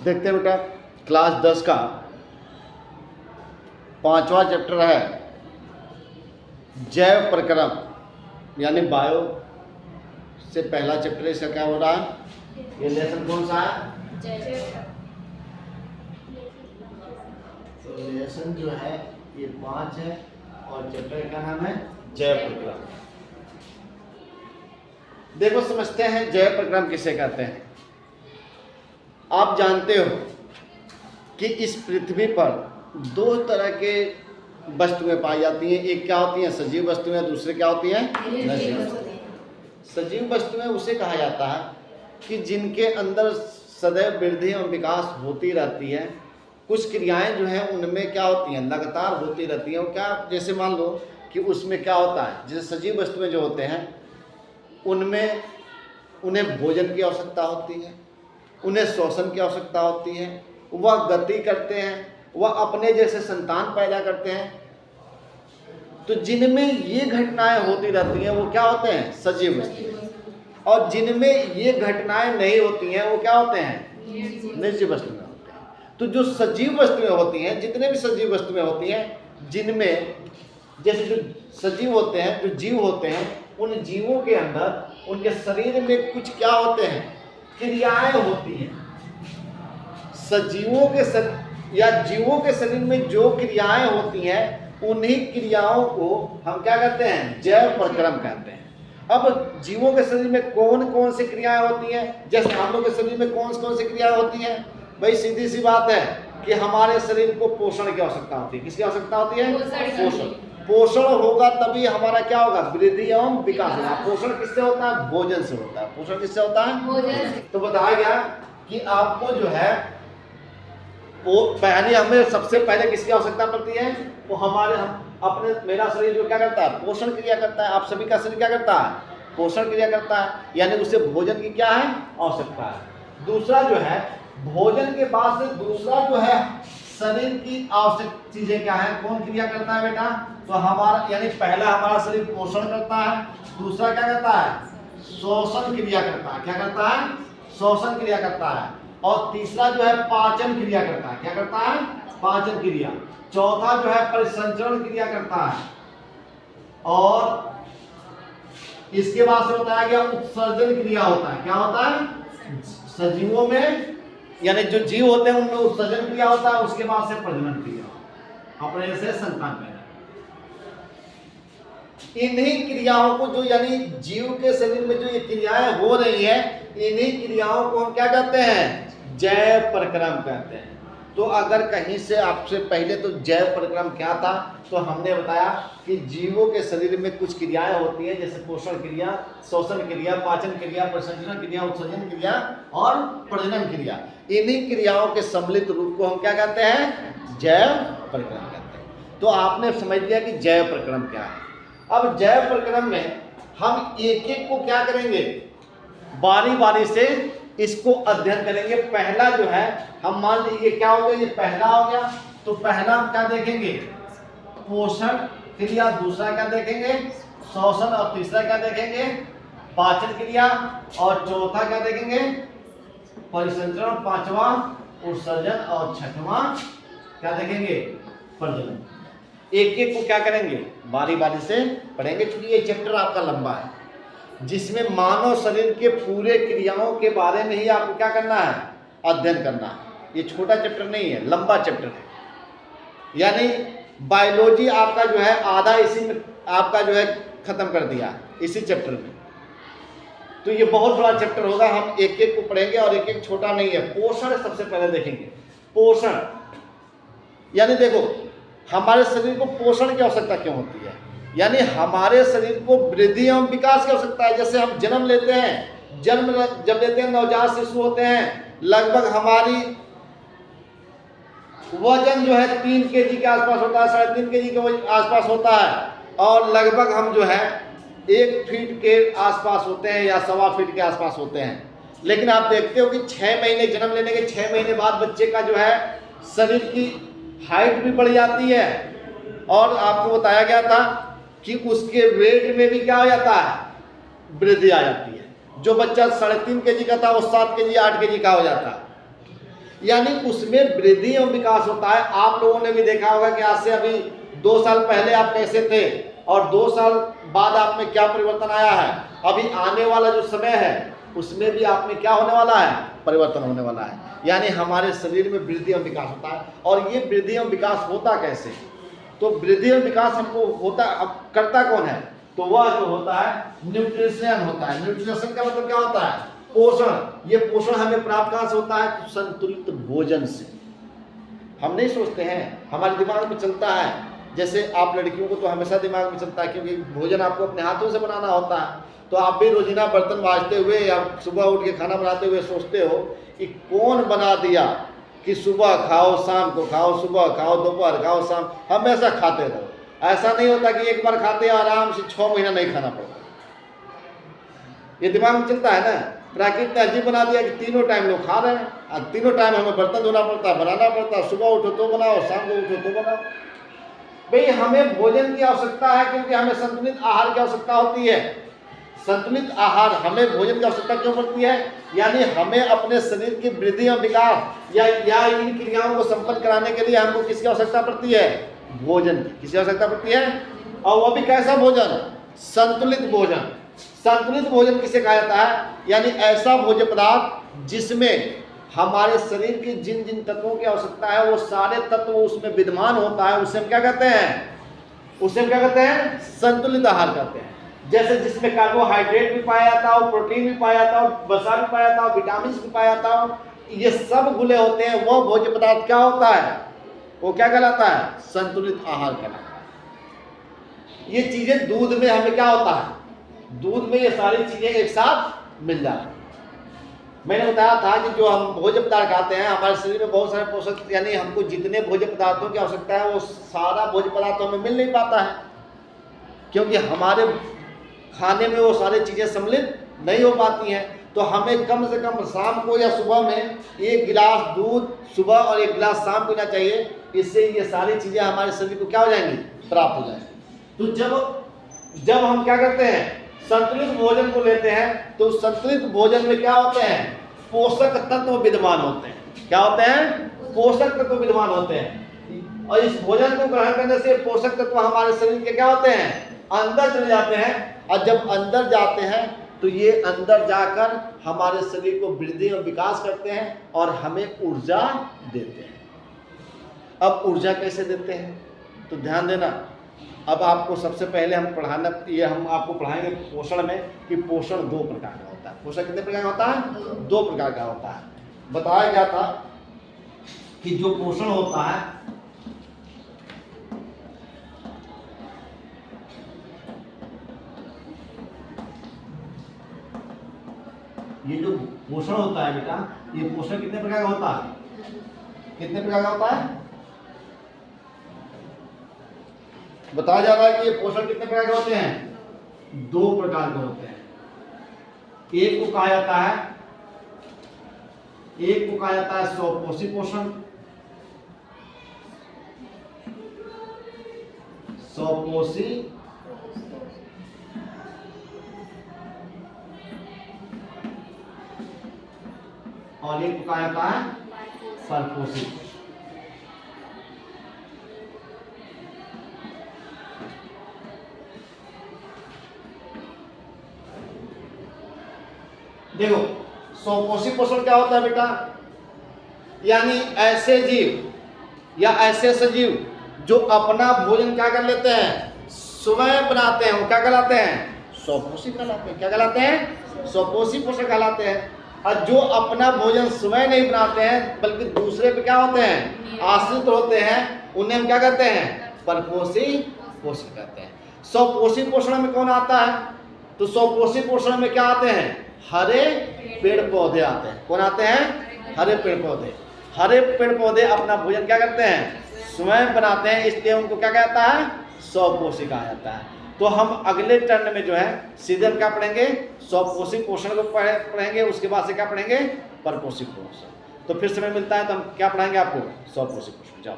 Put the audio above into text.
देखते हैं बेटा, क्लास 10 का 5वां चैप्टर है जैव प्रक्रम, यानी बायो से पहला चैप्टर इसका क्या हो रहा है? ये लेसन कौन सा है? तो लेसन जो है ये 5 है और चैप्टर का नाम है जैव प्रक्रम। देखो समझते हैं जैव प्रक्रम किसे कहते हैं। आप जानते हो कि इस पृथ्वी पर 2 तरह के वस्तुएं पाई जाती हैं। एक क्या होती हैं? सजीव वस्तुएं। दूसरे क्या होती हैं? निर्जीव वस्तुएं। सजीव वस्तुएं उसे कहा जाता है कि जिनके अंदर सदैव वृद्धि और विकास होती रहती है। कुछ क्रियाएं जो हैं उनमें क्या होती हैं? लगातार होती रहती हैं। और क्या, जैसे मान लो कि उसमें क्या होता है, जैसे सजीव वस्तुएं जो होते हैं उनमें उन्हें भोजन की आवश्यकता होती है, उन्हें श्वसन की आवश्यकता होती है, वह गति करते हैं, वह अपने जैसे संतान पैदा करते हैं। तो जिनमें ये घटनाएं होती रहती हैं वो क्या होते हैं? सजीव वस्तुएं। और जिनमें ये घटनाएं नहीं होती हैं वो क्या होते हैं? निर्जीव वस्तुएं होते हैं। तो जो सजीव वस्तुएं होती हैं, जितने भी सजीव वस्तुएं होती हैं, जिनमें जैसे जो सजीव होते हैं, जो जीव होते हैं, उन जीवों के अंदर उनके शरीर में कुछ क्या होते हैं? क्रियाएं होती हैं। सजीवों के या जीवों के शरीर में जो क्रियाएं होती हैं उन्हीं क्रियाओं को हम क्या कहते हैं? जैव प्रक्रम कहते हैं। अब जीवों के शरीर में कौन कौन सी क्रियाएं होती हैं? जैसे हम लोग के शरीर में कौन कौन सी क्रियाएं होती हैं? भाई सीधी सी बात है कि हमारे शरीर को पोषण की आवश्यकता होती है। किसकी आवश्यकता होती है? पोषण। पोषण होगा तभी हमारा क्या होगा? वृद्धि एवं विकास होगा। पोषण किससे होता है? भोजन से होता है। पोषण किससे होता है? भोजन। तो बताया गया कि आपको जो है वो पहले हमें सबसे पहले किसकी आवश्यकता पड़ती है? वो हमारे अपने मेरा शरीर जो क्या करता है? पोषण क्रिया करता है। आप सभी का शरीर क्या करता है? पोषण क्रिया करता है, यानी उसे भोजन की क्या है? आवश्यकता है। दूसरा जो है भोजन के बाद से दूसरा जो है शरीर की आवश्यक चीजें क्या है? कौन क्रिया करता है बेटा? तो हमारा यानी पहला हमारा शरीर पोषण करता है, दूसरा क्या करता है? श्वसन क्रिया करता है। क्या करता है? श्वसन क्रिया करता है। और तीसरा जो है पाचन क्रिया करता है। क्या करता है? पाचन क्रिया। चौथा जो है परिसंचरण क्रिया करता है। और इसके बाद से बताया गया उत्सर्जन क्रिया होता है। क्या होता है? सजीवों में यानी जो जीव होते हैं उनमें उत्सर्जन क्रिया होता है, उसके बाद से प्रजनन क्रिया, अपने से संतान पैदा। इन्हीं क्रियाओं को जो यानी जीव के शरीर में जो ये क्रियाएं हो रही है, इन्हीं क्रियाओं को हम क्या कहते हैं? जैव प्रक्रम कहते हैं। तो अगर कहीं से आपसे पहले तो जैव प्रक्रम क्या था, तो हमने बताया कि जीवों के शरीर में कुछ क्रियाएं होती हैं, जैसे पोषण क्रिया, श्वसन क्रिया, पाचन क्रिया, परिसंचरण क्रिया, उत्सर्जन क्रिया और प्रजनन क्रिया। इन्हीं क्रियाओं के सम्मिलित रूप को हम क्या कहते हैं? जैव प्रक्रम कहते हैं। तो आपने समझ लिया कि जैव प्रक्रम क्या है। अब जैव प्रक्रम में हम एक एक को क्या करेंगे? बारी बारी से इसको अध्ययन करेंगे। पहला जो है हम मान लीजिए क्या हो गया? ये पहला हो गया। तो पहला हम क्या देखेंगे? पोषण क्रिया। दूसरा क्या देखेंगे? श्वसन। और तीसरा क्या देखेंगे? पाचन क्रिया। और चौथा क्या देखेंगे? परिसंचरण। पांचवा उत्सर्जन। और छठवां क्या देखेंगे? प्रजनन। एक एक को क्या करेंगे? बारी बारी से पढ़ेंगे, क्योंकि ये चैप्टर आपका लंबा है, जिसमें मानव शरीर के पूरे क्रियाओं के बारे में ही आपको क्या करना है? अध्ययन करना है। ये छोटा चैप्टर नहीं है, लंबा चैप्टर है। यानी बायोलॉजी आपका जो है आधा इसी में आपका जो है खत्म कर दिया इसी चैप्टर में। तो ये बहुत बड़ा चैप्टर होगा, हम एक एक को पढ़ेंगे और एक एक छोटा नहीं है। पोषण सबसे पहले देखेंगे। पोषण यानी देखो हमारे शरीर को पोषण की आवश्यकता क्यों होती है? यानी हमारे शरीर को वृद्धि एवं विकास की आवश्यकता है। जैसे हम जन्म लेते हैं, जन्म जब लेते हैं, नवजात शिशु होते हैं, लगभग हमारी वजन जो है 3 kg के आसपास होता है, 3.5 kg के आसपास होता है। और लगभग हम जो है 1 फीट के आसपास होते हैं या 1.25 फीट के आसपास होते हैं। लेकिन आप देखते हो कि 6 महीने जन्म लेने के 6 महीने बाद बच्चे का जो है शरीर की हाइट भी बढ़ जाती है। और आपको बताया गया था कि उसके वेट में भी क्या हो जाता है? वृद्धि आ जाती है। जो बच्चा 3.5 kg का था वो 7 kg 8 kg का हो जाता है। यानी उसमें वृद्धि एवं विकास होता है। आप लोगों ने भी देखा होगा कि आज से अभी 2 साल पहले आप कैसे थे और 2 साल बाद आप में क्या परिवर्तन आया है। अभी आने वाला जो समय है उसमें भी आप में क्या होने वाला है, परिवर्तन होने वाला है। यानी हमारे शरीर में वृद्धि एवं विकास होता है। और ये वृद्धि एवं विकास होता कैसे, तो वृद्धि एवं विकास हमको होता, अब करता कौन है, तो वह जो होता है न्यूट्रिशन होता है। न्यूट्रिशन का मतलब क्या होता है, पोषण। ये पोषण हमें प्राप्त कहाँ से होता है, तो संतुलित भोजन से। हम नहीं सोचते हैं, हमारे दिमाग में चलता है, जैसे आप लड़कियों को तो हमेशा दिमाग में चलता है क्योंकि भोजन आपको अपने हाथों से बनाना होता है। तो आप भी रोजीना बर्तन मांजते हुए या सुबह उठ के खाना बनाते हुए सोचते हो कि कौन बना दिया कि सुबह खाओ शाम को खाओ, सुबह खाओ दोपहर खाओ शाम, हमेशा खाते रहो। ऐसा नहीं होता कि एक बार खाते आराम से 6 महीना नहीं खाना पड़ता। ये दिमाग में चलता है ना। प्राकृतिक ने अजीब बना दिया कि तीनों टाइम लोग खा रहे हैं और तीनों टाइम हमें बर्तन धोना पड़ता है, बनाना पड़ता है। सुबह उठो तो बनाओ, शाम को उठो तो बनाओ। भाई हमें भोजन की आवश्यकता है क्योंकि हमें संतुलित आहार की आवश्यकता होती है। संतुलित आहार, हमें भोजन की आवश्यकता क्यों पड़ती है, यानी हमें अपने शरीर की वृद्धि और विकास या इन क्रियाओं को संपन्न कराने के लिए हमको किसकी आवश्यकता पड़ती है, भोजन की। किसकी आवश्यकता पड़ती है, और वो भी कैसा भोजन, संतुलित भोजन। संतुलित भोजन किसे कहा जाता है, यानी ऐसा भोज्य पदार्थ जिसमें हमारे शरीर के जिन जिन तत्वों की आवश्यकता है वो सारे तत्व उसमें विद्यमान होता है, उसे हम क्या कहते हैं, उसे हम क्या कहते हैं, संतुलित आहार कहते हैं। जैसे जिसमें कार्बोहाइड्रेट भी पाया जाता हो, प्रोटीन भी पाया जाता हो, वसा भी पाया जाता हो, विटामिन भी पाया जाता हो, ये सब घुले होते हैं, वो भोज्य पदार्थ क्या होता है, वो क्या कहलाता है, संतुलित आहार कहलाता है। ये चीजें दूध में हमें क्या होता है, दूध में ये सारी चीजें एक साथ मिल जाती है। मैंने बताया था कि जो हम भोज्य पदार्थ खाते हैं हमारे शरीर में बहुत सारे पोषक, यानी हमको जितने भोज्य पदार्थों की आवश्यकता है वो सारा भोज्य पदार्थों में मिल नहीं पाता है क्योंकि हमारे खाने में वो सारी चीज़ें सम्मिलित नहीं हो पाती हैं। तो हमें कम से कम शाम को या सुबह में 1 गिलास दूध सुबह और 1 गिलास शाम पीना चाहिए। इससे ये सारी चीज़ें हमारे शरीर को क्या हो जाएंगी, प्राप्त हो जाएंगी। तो जब हम क्या करते हैं, संतुलित भोजन को लेते हैं, तो संतुलित भोजन में क्या होते हैं, पोषक तत्व विद्यमान होते हैं। क्या होते हैं, पोषक तत्व विद्यमान होते हैं। और इस भोजन को ग्रहण करने से पोषक तत्व हमारे शरीर के क्या होते हैं, अंदर चले जाते हैं। और जब अंदर जाते हैं तो ये अंदर जाकर हमारे शरीर को वृद्धि और विकास करते हैं और हमें ऊर्जा देते हैं। अब ऊर्जा कैसे देते हैं, तो ध्यान देना। अब आपको सबसे पहले हम आपको पढ़ाएंगे पोषण में कि पोषण 2 प्रकार का होता है। पोषण कितने प्रकार का होता है, 2 प्रकार का होता है। बताया गया था कि जो पोषण होता है ये जो पोषण होता है बेटा, ये पोषण कितने प्रकार का होता है, कितने प्रकार का होता है, बताया जा रहा है कि ये पोषण कितने प्रकार के होते हैं, 2 प्रकार के होते हैं। एक को कहा जाता है स्वपोषी पोषण, स्वपोषी और एक को कहा जाता है परपोषी। देखो स्वपोषी पोषण क्या होता है बेटा, यानी ऐसे जीव या ऐसे सजीव जो अपना भोजन क्या कर लेते हैं, स्वयं बनाते हैं, वो क्या कहलाते हैं, स्वपोषी कहलाते हैं। क्या कहलाते हैं, स्वपोषी पोषण कहलाते हैं। और जो अपना भोजन स्वयं नहीं बनाते हैं बल्कि दूसरे पे क्या होते हैं, आश्रित होते हैं, उन्हें हम क्या कहते हैं, परपोषी पोषण कहते हैं। स्वपोषी पोषण में कौन आता है, तो स्वपोषी पोषण में क्या आते हैं, हरे पेड़ पौधे आते हैं। कौन आते हैं, हरे पेड़ पौधे। हरे पेड़ पौधे अपना भोजन क्या करते हैं, स्वयं बनाते हैं, इसलिए उनको क्या कहता है, स्वपोषी कहा जाता है। तो हम अगले टर्न में जो है सीधे हम क्या पढ़ेंगे, स्वपोषी पोषण को पढ़ेंगे, उसके बाद से क्या पढ़ेंगे, परपोषी पोषण। तो फिर समय मिलता है तो हम क्या पढ़ाएंगे आपको, स्वपोषी पोषण। जाओ।